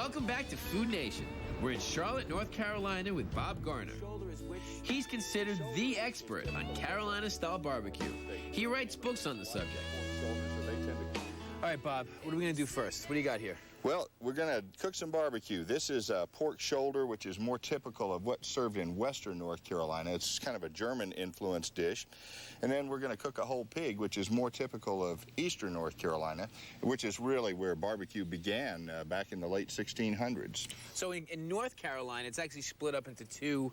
Welcome back to Food Nation. We're in Charlotte, North Carolina with Bob Garner. He's considered the expert on Carolina-style barbecue. He writes books on the subject. All right, Bob, what are we going to do first? What do you got here? Well, we're going to cook some barbecue. This is pork shoulder, which is more typical of what's served in western North Carolina. It's kind of a German-influenced dish. And then we're going to cook a whole pig, which is more typical of eastern North Carolina, which is really where barbecue began back in the late 1600s. So in North Carolina, it's actually split up into two,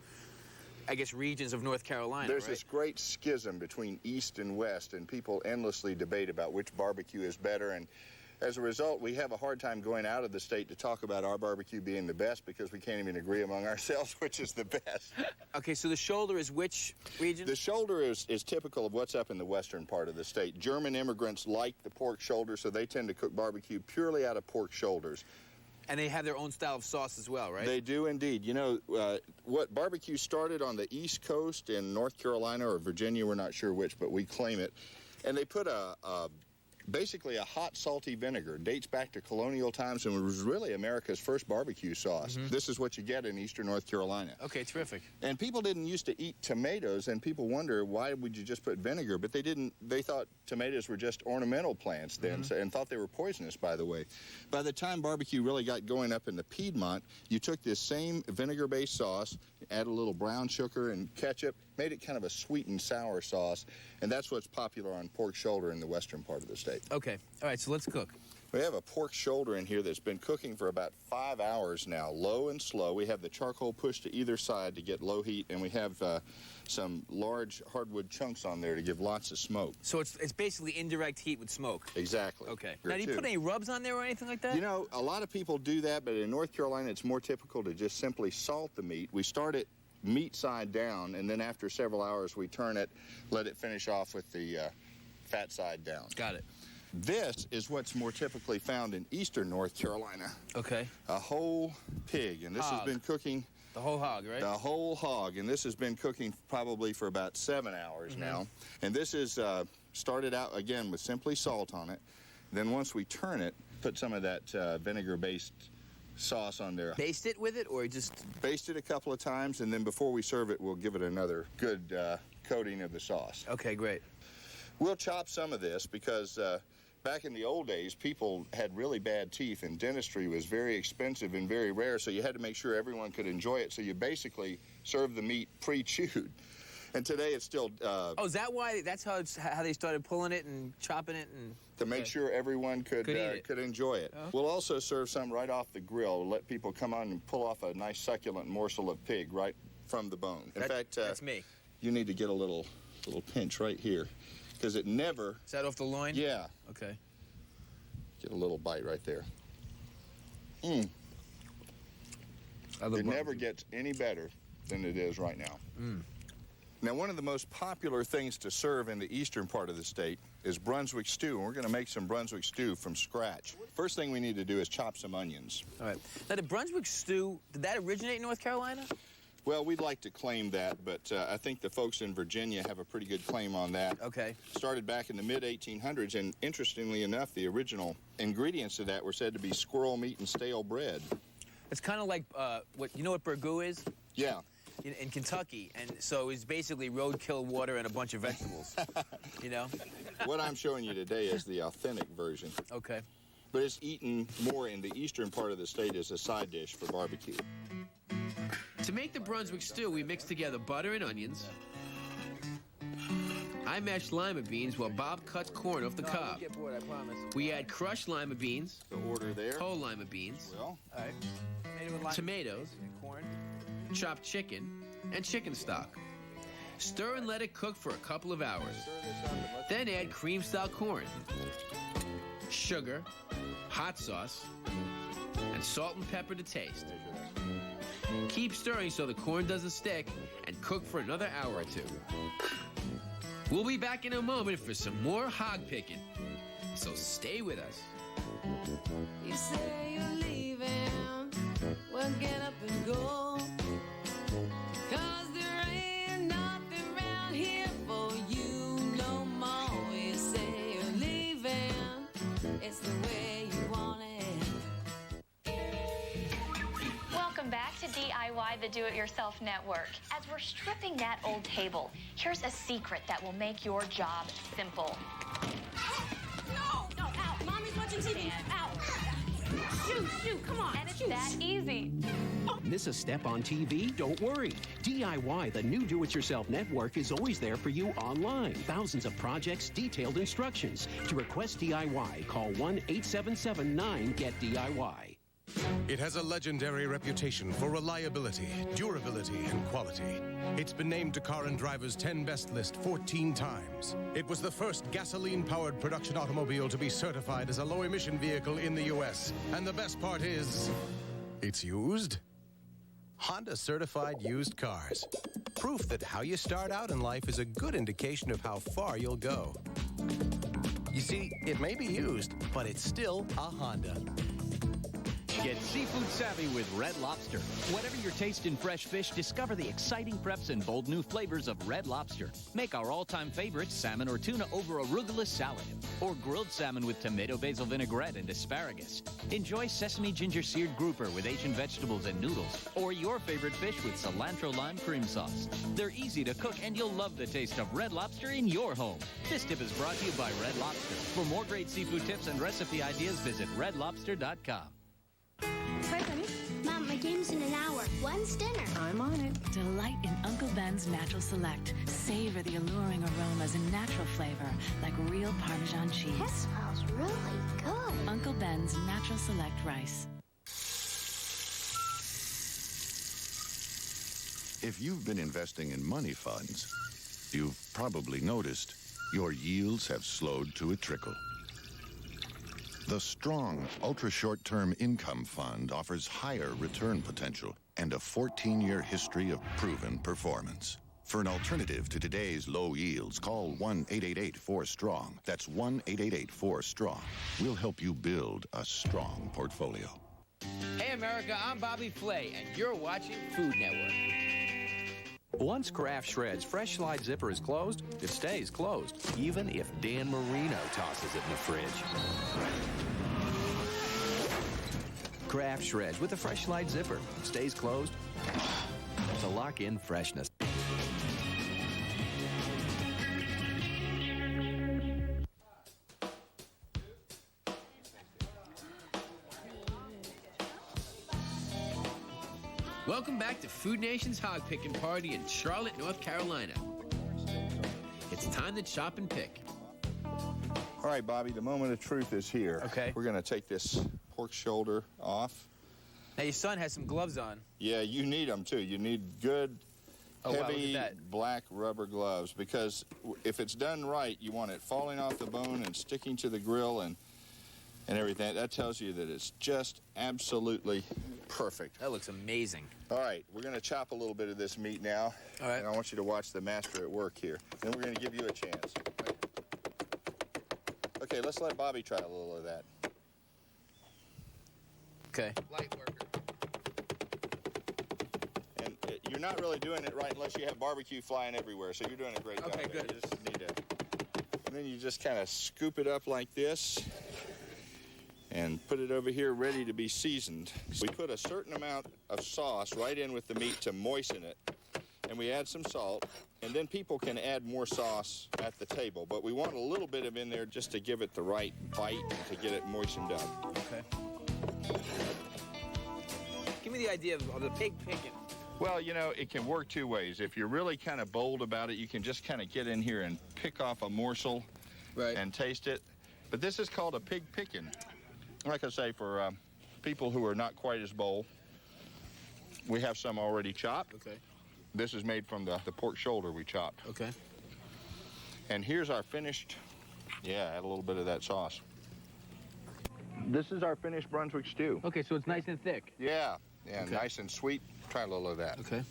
I guess, regions of North Carolina, There's right? this great schism between east and west, and people endlessly debate about which barbecue is better. And as a result, we have a hard time going out of the state to talk about our barbecue being the best because we can't even agree among ourselves which is the best. Okay, so the shoulder is which region? The shoulder is typical of what's up in the western part of the state. German immigrants like the pork shoulder, so they tend to cook barbecue purely out of pork shoulders. And they have their own style of sauce as well, right? They do indeed. You know, what barbecue started on the East Coast in North Carolina or Virginia, we're not sure which, but we claim it. And they put basically a hot, salty vinegar. Dates back to colonial times and was really America's first barbecue sauce. Mm-hmm. This is what you get in eastern North Carolina. Okay, terrific. And people didn't used to eat tomatoes, and people wonder, why would you just put vinegar? But they didn't. They thought tomatoes were just ornamental plants then, and thought they were poisonous, by the way. By the time barbecue really got going up in the Piedmont, you took this same vinegar-based sauce, add a little brown sugar and ketchup, made it kind of a sweet and sour sauce, and that's what's popular on pork shoulder in the western part of the state. Okay, all right, so let's cook. We have a pork shoulder in here that's been cooking for about 5 hours now, low and slow. We have the charcoal pushed to either side to get low heat, and we have some large hardwood chunks on there to give lots of smoke. So it's basically indirect heat with smoke. Exactly. Okay. Now, do you put any rubs on there or anything like that? You know, a lot of people do that, but in North Carolina, it's more typical to just simply salt the meat. We start it meat side down, and then after several hours, we turn it, let it finish off with the fat side down. Got it. This is what's more typically found in eastern North Carolina. Okay. A whole pig, and this has been cooking... The whole hog, right? The whole hog, and this has been cooking probably for about 7 hours now. And this is started out, again, with simply salt on it. Then once we turn it, put some of that vinegar-based sauce on there. Baste it with it, or just... Baste it a couple of times, and then before we serve it, we'll give it another good coating of the sauce. Okay, great. We'll chop some of this because back in the old days, people had really bad teeth, and dentistry was very expensive and very rare, so you had to make sure everyone could enjoy it, so you basically served the meat pre-chewed. And today it's still... oh, is that why? That's how they started pulling it and chopping it? And to make sure everyone could enjoy it. Oh. We'll also serve some right off the grill, let people come on and pull off a nice succulent morsel of pig right from the bone. In fact, that's me. You need to get a little pinch right here, because it never... Is that off the loin? Yeah. Okay. Get a little bite right there. It never gets any better than it is right now. Now, one of the most popular things to serve in the eastern part of the state is Brunswick stew, and we're going to make some Brunswick stew from scratch. First thing we need to do is chop some onions. All right. Now, the Brunswick stew, did that originate in North Carolina? Well, we'd like to claim that, but I think the folks in Virginia have a pretty good claim on that. Okay. Started back in the mid-1800s, and interestingly enough, the original ingredients of that were said to be squirrel meat and stale bread. It's kind of like, you know what burgoo is? Yeah. In Kentucky, and so it's basically roadkill water and a bunch of vegetables, you know? What I'm showing you today is the authentic version. Okay. But it's eaten more in the eastern part of the state as a side dish for barbecue. To make the Brunswick stew, we mix together butter and onions. I mash lima beans while Bob cuts corn off the cob. Don't get bored, I promise. We add crushed lima beans. The order there. Whole lima beans. Well. All right. Tomatoes. Corn. Chopped chicken. And chicken stock. Stir and let it cook for a couple of hours. Then add cream-style corn, sugar, hot sauce, and salt and pepper to taste. Keep stirring so the corn doesn't stick, and cook for another hour or two. We'll be back in a moment for some more hog picking, so stay with us. You say you're leaving, well, get up and go, 'cause there ain't nothing around here for you no more. You say you're leaving, it's the way you want it. DIY the Do-It-Yourself Network. As we're stripping that old table, here's a secret that will make your job simple. No, out. Mommy's watching TV. Out. Shoot, come on. And it's that easy. Miss a step on TV? Don't worry. DIY, the new Do-It-Yourself network, is always there for you online. Thousands of projects, detailed instructions. To request DIY, call 1-877-9-GET-DIY. It has a legendary reputation for reliability, durability, and quality. It's been named to Car and Driver's 10 Best list 14 times. It was the first gasoline-powered production automobile to be certified as a low-emission vehicle in the U.S. And the best part is, it's used. Honda certified used cars. Proof that how you start out in life is a good indication of how far you'll go. You see, it may be used, but it's still a Honda. Get seafood savvy with Red Lobster. Whatever your taste in fresh fish, discover the exciting preps and bold new flavors of Red Lobster. Make our all-time favorites, salmon or tuna over arugula salad, or grilled salmon with tomato basil vinaigrette and asparagus. Enjoy sesame ginger seared grouper with Asian vegetables and noodles, or your favorite fish with cilantro lime cream sauce. They're easy to cook, and you'll love the taste of Red Lobster in your home. This tip is brought to you by Red Lobster. For more great seafood tips and recipe ideas, visit redlobster.com. Hi, honey. Mom, my game's in an hour. When's dinner? I'm on it. Delight in Uncle Ben's Natural Select. Savor the alluring aromas and natural flavor like real Parmesan cheese. That smells really good. Uncle Ben's Natural Select Rice. If you've been investing in money funds, you've probably noticed your yields have slowed to a trickle. The Strong Ultra Short-Term Income Fund offers higher return potential and a 14-year history of proven performance. For an alternative to today's low yields, call 1-888-4STRONG. That's 1-888-4STRONG. We'll help you build a strong portfolio. Hey, America, I'm Bobby Flay, and you're watching Food Network. Once Kraft Shred's Fresh Slide Zipper is closed, it stays closed, even if Dan Marino tosses it in the fridge. Kraft Shreds with a Fresh Slide Zipper stays closed to lock in freshness. Welcome back to Food Nation's Hog Picking Party in Charlotte, North Carolina. It's time to chop and pick. All right, Bobby, the moment of truth is here. Okay. We're going to take this pork shoulder off. Now, your son has some gloves on. Yeah, you need them, too. You need good, heavy, black rubber gloves, because if it's done right, you want it falling off the bone and sticking to the grill and everything. That tells you that it's just absolutely perfect. That looks amazing. All right, we're going to chop a little bit of this meat now. All right. And I want you to watch the master at work here. Then we're going to give you a chance. Okay, let's let Bobby try a little of that. Okay. Light worker. And you're not really doing it right unless you have barbecue flying everywhere, so you're doing a great job. Okay, good. You just need to, and then you just kind of scoop it up like this and put it over here ready to be seasoned. We put a certain amount of sauce right in with the meat to moisten it, and we add some salt, and then people can add more sauce at the table, but we want a little bit of in there just to give it the right bite and to get it moistened up. Okay. Give me the idea of the pig picking. Well, you know, it can work two ways. If you're really kind of bold about it, you can just kind of get in here and pick off a morsel and taste it. But this is called a pig picking. Like I say, for people who are not quite as bold, we have some already chopped. Okay. This is made from the pork shoulder we chopped. Okay. And here's our finished, add a little bit of that sauce. This is our finished Brunswick stew. Okay, so it's nice and thick. Yeah, Okay. Nice and sweet. Try a little of that. Okay.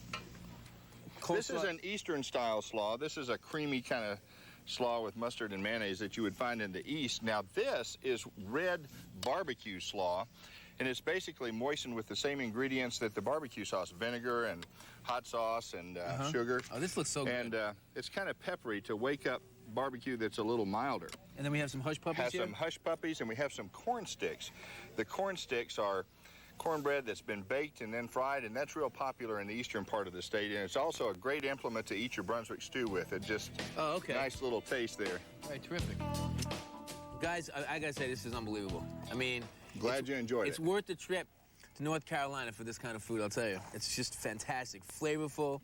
This is an Eastern-style slaw. This is a creamy kind of slaw with mustard and mayonnaise that you would find in the East. Now, this is red barbecue slaw, and it's basically moistened with the same ingredients that the barbecue sauce, vinegar and hot sauce and sugar. Oh, this looks so good. And it's kind of peppery to wake up barbecue that's a little milder. And then we have some hush puppies here? Some hush puppies, and we have some corn sticks. The corn sticks are cornbread that's been baked and then fried, and that's real popular in the eastern part of the state. And it's also a great implement to eat your Brunswick stew with. It just nice little taste there. All right, terrific. Guys, I gotta say, this is unbelievable. I mean, glad you enjoyed it. It's worth the trip to North Carolina for this kind of food, I'll tell you. It's just fantastic, flavorful,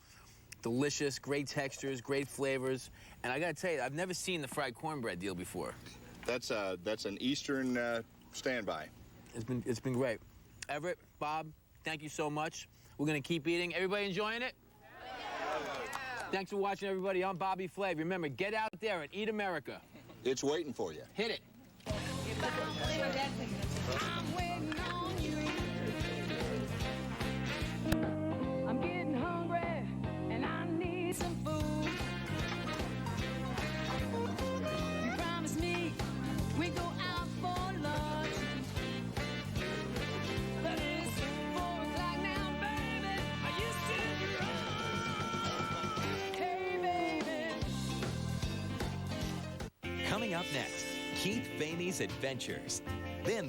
delicious, great textures, great flavors. And I gotta tell you, I've never seen the fried cornbread deal before. That's an eastern standby. It's been great. Everett, Bob, thank you so much. We're gonna keep eating. Everybody enjoying it? Thanks for watching, everybody. I'm Bobby Flay. Remember, get out there and eat America. It's waiting for you. Hit it. I'm waiting on you. I'm getting hungry and I need some food. You promised me we go out for lunch. But it's 4 o'clock now, baby. Are you still drunk? Hey, baby. Coming up next, Keith Famey's Adventures. Then the